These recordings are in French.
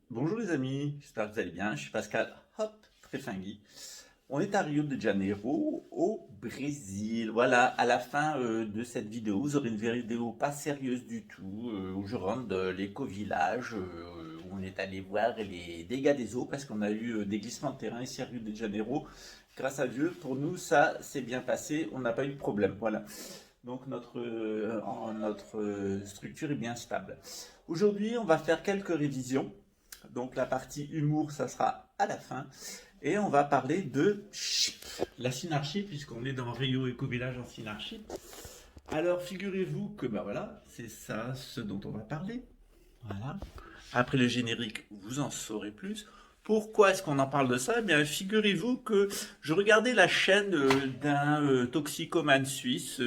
Bonjour les amis, j'espère que vous allez bien. Je suis Pascal, hop, Trefingui. On est à Rio de Janeiro, au Brésil. Voilà, à la fin de cette vidéo, vous aurez une vidéo pas sérieuse du tout, où je rentre dans l'éco-village, où on est allé voir les dégâts des eaux, parce qu'on a eu des glissements de terrain ici à Rio de Janeiro. Grâce à Dieu, pour nous, ça s'est bien passé, on n'a pas eu de problème. Voilà. Donc notre structure est bien stable. Aujourd'hui, on va faire quelques révisions. Donc la partie humour, ça sera à la fin. Et on va parler de la synarchie, puisqu'on est dans Rio Eco Village en synarchie. Alors figurez-vous que bah voilà, c'est ça ce dont on va parler. Voilà. Après le générique, vous en saurez plus. Pourquoi est-ce qu'on en parle de ça? Eh bien, figurez-vous que je regardais la chaîne d'un toxicomane suisse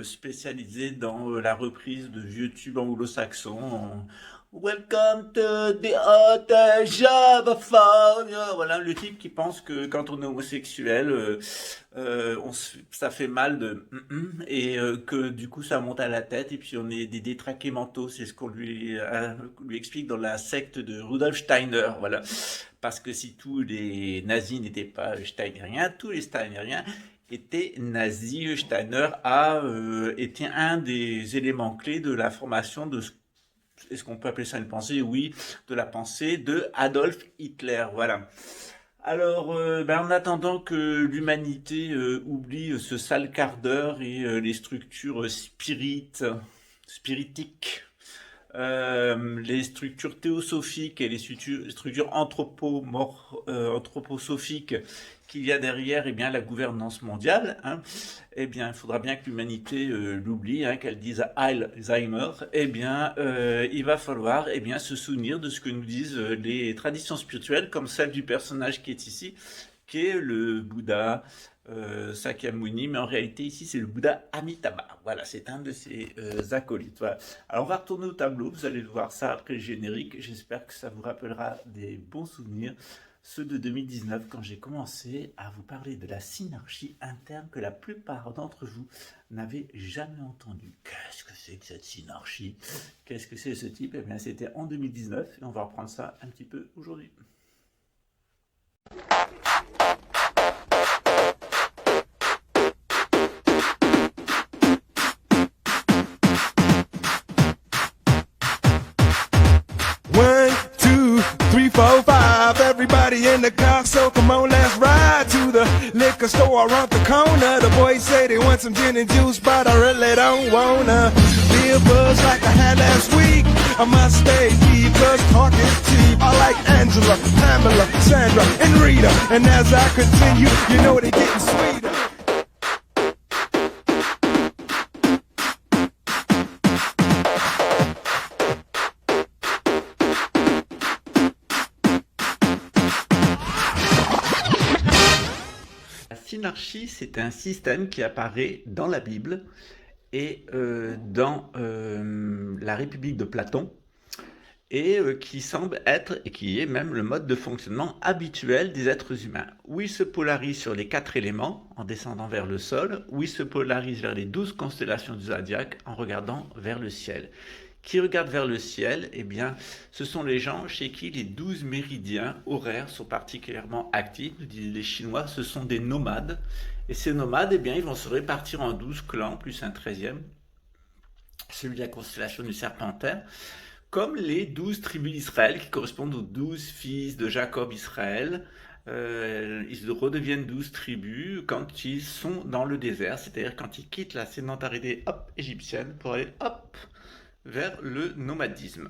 spécialisé dans la reprise de vieux tubes anglo-saxons. Welcome to the hot Java phone. Voilà, le type qui pense que quand on est homosexuel, ça fait mal de et que du coup ça monte à la tête et puis on est des détraqués mentaux. C'est ce qu'on lui explique dans la secte de Rudolf Steiner. Voilà, parce que si tous les nazis n'étaient pas steinériens, tous les steinériens étaient nazis. Steiner a été un des éléments clés de la formation de est-ce qu'on peut appeler ça une pensée? Oui, de la pensée de Adolf Hitler. Voilà. Alors, en attendant que l'humanité oublie ce sale quart d'heure et les structures spiritiques, les structures théosophiques et les structures anthroposophiques qu'il y a derrière bien, la gouvernance mondiale, hein, il faudra bien que l'humanité l'oublie, hein, qu'elle dise Alzheimer, il va falloir se souvenir de ce que nous disent les traditions spirituelles, comme celle du personnage qui est ici, qui est le Bouddha, Sakyamuni, mais en réalité ici c'est le Bouddha Amitabha. Voilà, c'est un de ses acolytes. Voilà. Alors on va retourner au tableau, vous allez voir ça après le générique. J'espère que ça vous rappellera des bons souvenirs, ceux de 2019 quand j'ai commencé à vous parler de la synarchie interne que la plupart d'entre vous n'avaient jamais entendu. Qu'est-ce que c'est que cette synarchie? Qu'est-ce que c'est ce type? Eh bien c'était en 2019 et on va reprendre ça un petit peu aujourd'hui. One, two, three, four, five. Everybody in the car, so come on, let's ride to the liquor store around the corner. The boys say they want some gin and juice, but I really don't wanna be a buzz like I had last week. I must stay deep, cause talk is cheap. I like Angela, Pamela, Sandra, and Rita. And as I continue, you know they getting sweeter. La synarchie, c'est un système qui apparaît dans la Bible et dans la République de Platon et qui semble être, et qui est même le mode de fonctionnement habituel des êtres humains, où ils se polarisent sur les 4 éléments en descendant vers le sol, où ils se polarisent vers les 12 constellations du zodiaque en regardant vers le ciel. Qui regardent vers le ciel, ce sont les gens chez qui les 12 méridiens horaires sont particulièrement actifs. Nous disent les Chinois, ce sont des nomades. Et ces nomades, ils vont se répartir en 12 clans, plus un 13e, celui de la constellation du Serpentaire, comme les 12 tribus d'Israël, qui correspondent aux 12 fils de Jacob Israël. Ils redeviennent 12 tribus quand ils sont dans le désert, c'est-à-dire quand ils quittent la sédentarité égyptienne pour aller vers le nomadisme.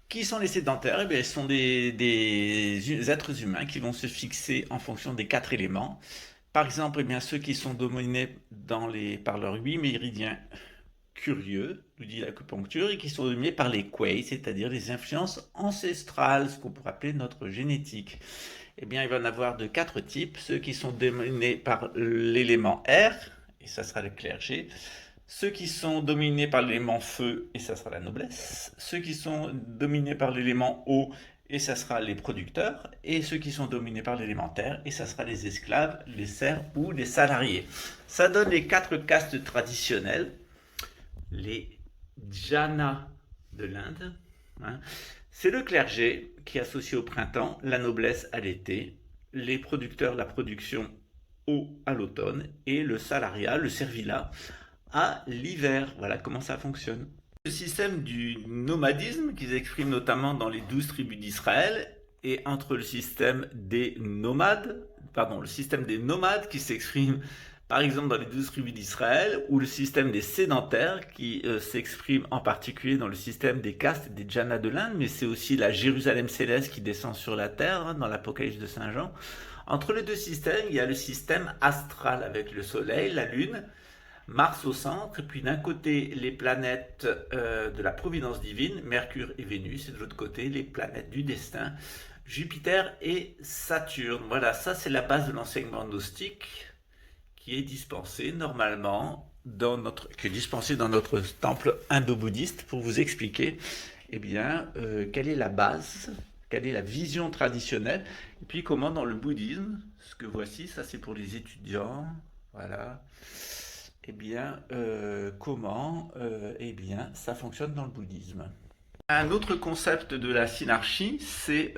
Qui sont les sédentaires? Ils sont des êtres humains qui vont se fixer en fonction des 4 éléments. Par exemple, ceux qui sont dominés par leurs 8 méridiens curieux, nous dit l'acupuncture, et qui sont dominés par les Kuei, c'est-à-dire les influences ancestrales, ce qu'on pourrait appeler notre génétique. Il va en avoir de 4 types. Ceux qui sont dominés par l'élément air, et ça sera le clergé. Ceux qui sont dominés par l'élément feu, et ça sera la noblesse. Ceux qui sont dominés par l'élément eau, et ça sera les producteurs. Et ceux qui sont dominés par l'élément terre, et ça sera les esclaves, les serfs ou les salariés. Ça donne les 4 castes traditionnelles. Les Jana de l'Inde, hein. C'est le clergé qui associe au printemps la noblesse à l'été, les producteurs la production à l'automne et le salariat, le servilat, à l'hiver. Voilà comment ça fonctionne. Le système du nomadisme qui s'exprime notamment dans les 12 tribus d'Israël et entre le système des nomades, le système des nomades qui s'exprime par exemple dans les 12 tribus d'Israël, ou le système des sédentaires qui s'exprime en particulier dans le système des castes et des djanas de l'Inde, mais c'est aussi la Jérusalem céleste qui descend sur la terre, hein, dans l'Apocalypse de Saint Jean. Entre les deux systèmes, il y a le système astral avec le Soleil, la Lune, Mars au centre, et puis d'un côté les planètes de la providence divine, Mercure et Vénus, et de l'autre côté les planètes du destin, Jupiter et Saturne. Voilà, ça c'est la base de l'enseignement gnostique qui est dispensé normalement dans notre temple indo-bouddhiste pour vous expliquer quelle est la base, quelle est la vision traditionnelle, et puis comment dans le bouddhisme, ce que voici, ça c'est pour les étudiants, voilà, comment ça fonctionne dans le bouddhisme. Un autre concept de la synarchie, c'est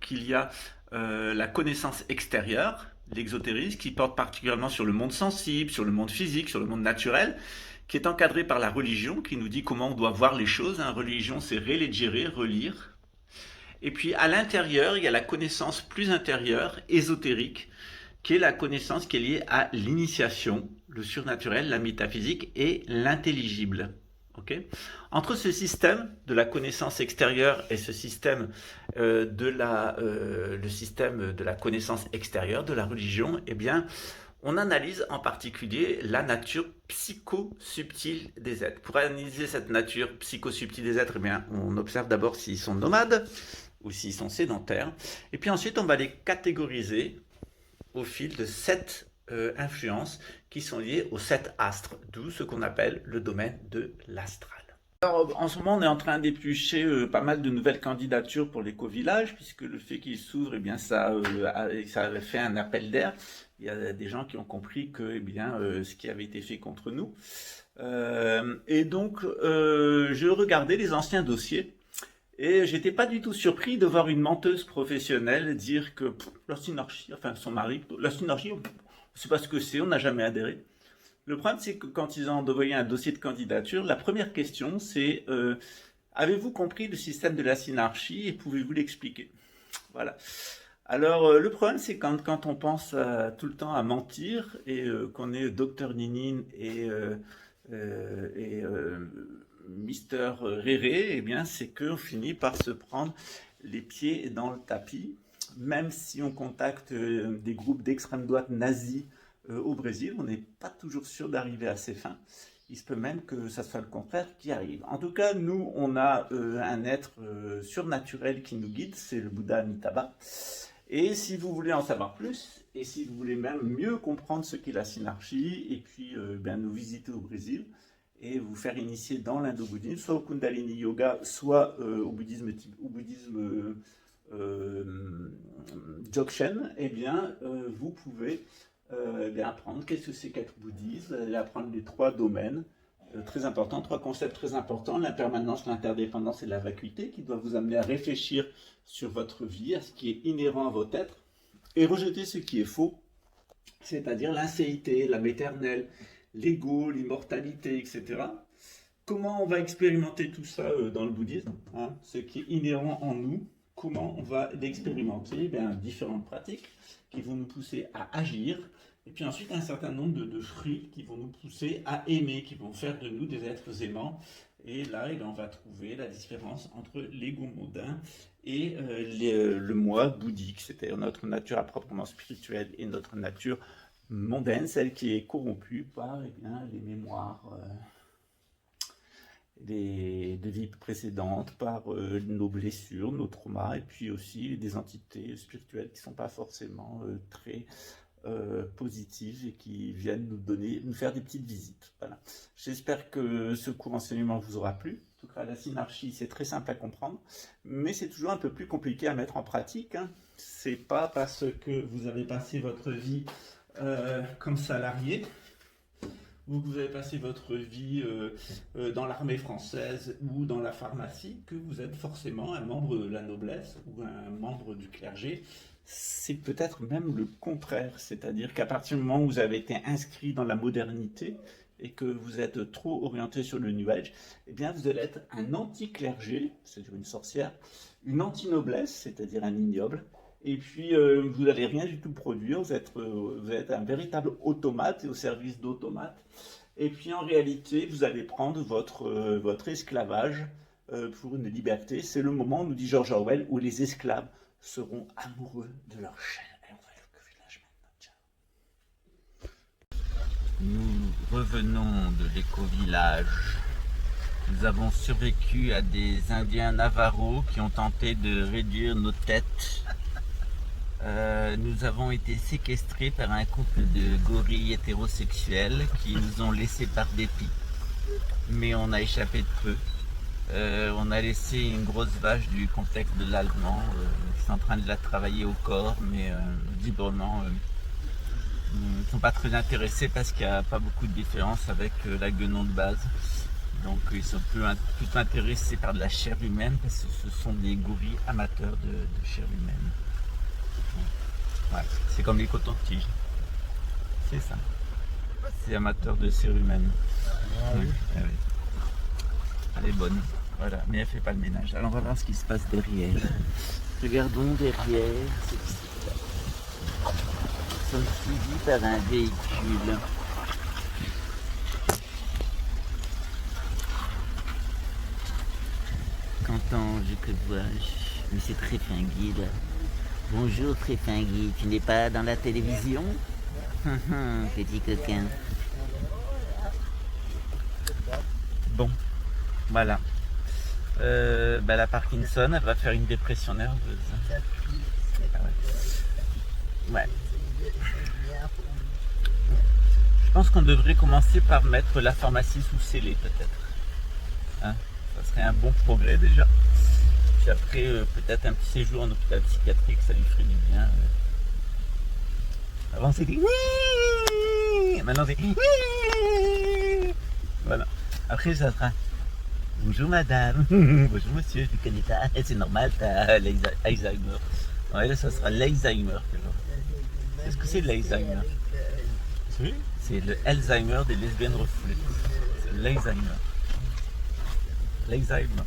qu'il y a la connaissance extérieure, l'exotérisme, qui porte particulièrement sur le monde sensible, sur le monde physique, sur le monde naturel, qui est encadré par la religion, qui nous dit comment on doit voir les choses. Hein. Religion, c'est relegere, relire. Et puis à l'intérieur, il y a la connaissance plus intérieure, ésotérique, qui est la connaissance qui est liée à l'initiation, le surnaturel, la métaphysique et l'intelligible. Okay. Entre ce système de la connaissance extérieure et ce système le système de la connaissance extérieure, de la religion, on analyse en particulier la nature psycho-subtile des êtres. Pour analyser cette nature psycho-subtile des êtres, on observe d'abord s'ils sont nomades ou s'ils sont sédentaires. Et puis ensuite, on va les catégoriser au fil de 7 influences qui sont liées aux 7 astres, d'où ce qu'on appelle le domaine de l'astral. Alors, en ce moment, on est en train d'éplucher pas mal de nouvelles candidatures pour l'éco-village, puisque le fait qu'il s'ouvre, ça fait un appel d'air. Il y a des gens qui ont compris que ce qui avait été fait contre nous. Et donc, je regardais les anciens dossiers, et j'étais pas du tout surpris de voir une menteuse professionnelle dire que la synarchie, enfin son mari, la synarchie, c'est pas ce que c'est, on n'a jamais adhéré. Le problème, c'est que quand ils ont envoyé un dossier de candidature, la première question, c'est avez-vous compris le système de la synarchie et pouvez-vous l'expliquer? Voilà. Alors, le problème, c'est quand on pense tout le temps à mentir et qu'on est Dr Ninin et Mister Réré, c'est qu'on finit par se prendre les pieds dans le tapis, même si on contacte des groupes d'extrême droite nazis au Brésil, on n'est pas toujours sûr d'arriver à ses fins. Il se peut même que ça soit le contraire qui arrive. En tout cas, nous, on a un être surnaturel qui nous guide, c'est le Bouddha Amitabha. Et si vous voulez en savoir plus, et si vous voulez même mieux comprendre ce qu'est la synarchie, et puis nous visiter au Brésil, et vous faire initier dans l'indo-bouddhisme, soit au Kundalini Yoga, soit au bouddhisme Dzogchen, vous pouvez apprendre qu'est-ce que c'est qu'être bouddhiste, apprendre les 3 domaines très importants, 3 concepts très importants, l'impermanence, l'interdépendance et la vacuité, qui doivent vous amener à réfléchir sur votre vie, à ce qui est inhérent à votre être, et rejeter ce qui est faux, c'est-à-dire l'inséité, l'âme éternelle, l'ego, l'immortalité, etc. Comment on va expérimenter tout ça dans le bouddhisme, hein, ce qui est inhérent en nous, comment on va l'expérimenter? Différentes pratiques qui vont nous pousser à agir, et puis ensuite un certain nombre de fruits qui vont nous pousser à aimer, qui vont faire de nous des êtres aimants. Et là, on va trouver la différence entre l'ego mondain et le moi bouddhique, c'est-à-dire notre nature à proprement spirituelle et notre nature mondaine, celle qui est corrompue par les mémoires de vies précédentes, par nos blessures, nos traumas, et puis aussi des entités spirituelles qui ne sont pas forcément très positives et qui viennent nous faire des petites visites. Voilà. J'espère que ce court enseignement vous aura plu. En tout cas, la synarchie, c'est très simple à comprendre, mais c'est toujours un peu plus compliqué à mettre en pratique. Hein. C'est pas parce que vous avez passé votre vie comme salarié vous, que vous avez passé votre vie dans l'armée française ou dans la pharmacie, que vous êtes forcément un membre de la noblesse ou un membre du clergé. C'est peut-être même le contraire, c'est-à-dire qu'à partir du moment où vous avez été inscrit dans la modernité et que vous êtes trop orienté sur le New Age, eh bien vous allez être un anti-clergé, c'est-à-dire une sorcière, une anti-noblesse, c'est-à-dire un ignoble, et puis vous n'allez rien du tout produire, vous êtes un véritable automate et au service d'automates, et puis en réalité vous allez prendre votre esclavage pour une liberté. C'est le moment, nous dit George Orwell, où les esclaves seront amoureux de leur chair. Et on va aller au village maintenant. Ciao. Nous revenons de l'éco-village. Nous avons survécu à des Indiens Navajo qui ont tenté de réduire nos têtes. Nous avons été séquestrés par un couple de gorilles hétérosexuels qui nous ont laissés par dépit. Mais on a échappé de peu. On a laissé une grosse vache du complexe de l'Allemand qui sont en train de la travailler au corps, mais visiblement ils ne sont pas très intéressés parce qu'il n'y a pas beaucoup de différence avec la guenon de base. Donc ils sont plutôt intéressés par de la chair humaine parce que ce sont des gorilles amateurs de chair humaine. Ouais, c'est comme les cotons-tiges. C'est ça. C'est amateur de chair humaine. Oui. Ouais. Elle est bonne. Voilà, mais elle fait pas le ménage. Alors on va voir ce qui se passe derrière. Regardons derrière. Nous sommes suivis par un véhicule. Qu'entends-je, que vois-je? Mais c'est très fin guide. Bonjour très fin guide, tu n'es pas dans la télévision? Petit coquin. Bon, voilà. La Parkinson, elle va faire une dépression nerveuse. Ouais. Je pense qu'on devrait commencer par mettre la pharmacie sous scellé peut-être. Hein, ça serait un bon progrès déjà. Puis après, peut-être un petit séjour en hôpital psychiatrique, ça lui ferait du bien. Avant c'était maintenant c'est voilà. Après ça sera bonjour madame, bonjour monsieur, je ne connais pas, c'est normal, t'as l'Alzheimer. Ouais, là ça sera l'Alzheimer. Qu'est-ce que c'est l'Alzheimer? C'est le Alzheimer des lesbiennes refoulées. C'est l'Alzheimer. L'Alzheimer.